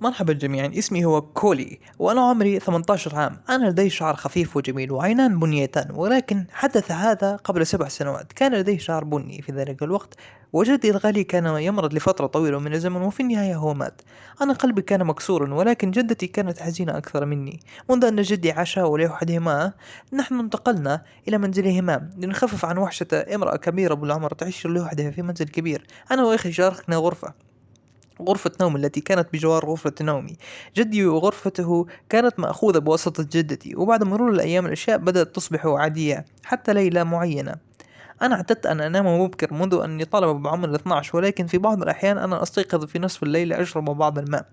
مرحبا جميعا، اسمي هو كولي وأنا عمري 18 عام. أنا لدي شعر خفيف وجميل وعينان بنيتان، ولكن حدث هذا قبل 7 سنوات. كان لديه شعر بني في ذلك الوقت، وجدي الغالي كان يمرض لفترة طويلة من الزمن وفي النهاية هو مات. أنا قلبي كان مكسورا، ولكن جدتي كانت حزينة أكثر مني. منذ أن جدي عاش ولوحدهما، نحن انتقلنا إلى منزلهما لنخفف عن وحشة امرأة كبيرة بالعمر تعيش لوحدها في منزل كبير. أنا وأخي شاركنا غرفة نوم التي كانت بجوار غرفة نومي. جدي وغرفته كانت مأخوذة بواسطة جدتي، وبعد مرور الأيام الأشياء بدأت تصبح عادية حتى ليلة معينة. أنا اعتدت أن أنام مبكر منذ أني طالب بعمر 12، ولكن في بعض الأحيان أنا أستيقظ في نصف الليل لأشرب بعض الماء،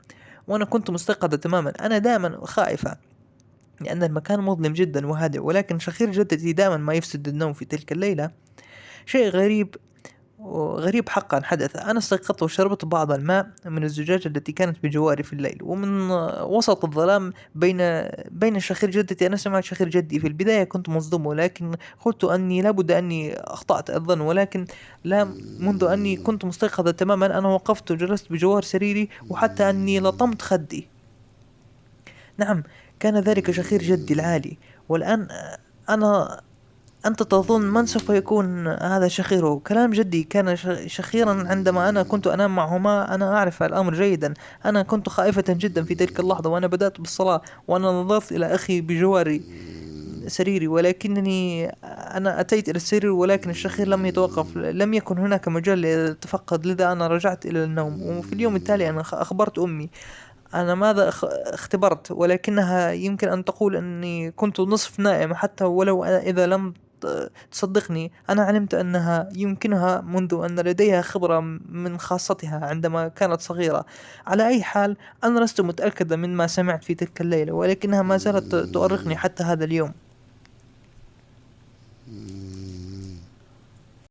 وأنا كنت مستيقظة تماما. أنا دائما خائفة لأن المكان مظلم جدا وهادئ، ولكن شخير جدتي دائما ما يفسد النوم في تلك الليلة. شيء غريب حقا حدث. أنا استيقظت وشربت بعض الماء من الزجاجة التي كانت بجواري في الليل، ومن وسط الظلام بين شخير جدتي أنا سمعت شخير جدي. في البداية كنت مصدوم، ولكن قلت أني لابد أني أخطأت الظن، ولكن لا. منذ أني كنت مستيقظة تماما أنا وقفت وجلست بجوار سريري، وحتى أني لطمت خدي. نعم، كان ذلك شخير جدي العالي. والآن أنا أنت تظن من سوف يكون هذا شخيره؟ كلام جدي كان شخيرا عندما أنا كنت أنام معهما. أنا أعرف الأمر جيدا. أنا كنت خائفة جدا في تلك اللحظة، وأنا بدأت بالصلاة وأنا نظرت إلى أخي بجواري سريري، ولكنني أنا أتيت إلى السرير، ولكن الشخير لم يتوقف. لم يكن هناك مجال للتفقد، لذا أنا رجعت إلى النوم. وفي اليوم التالي أنا أخبرت أمي. أنا ماذا اختبرت، ولكنها يمكن أن تقول أني كنت نصف نائم. حتى ولو إذا لم تصدقني، أنا علمت أنها يمكنها منذ أن لديها خبرة من خاصتها عندما كانت صغيرة. على أي حال، أنا لست متأكدة من ما سمعت في تلك الليلة، ولكنها ما زالت تؤرقني حتى هذا اليوم.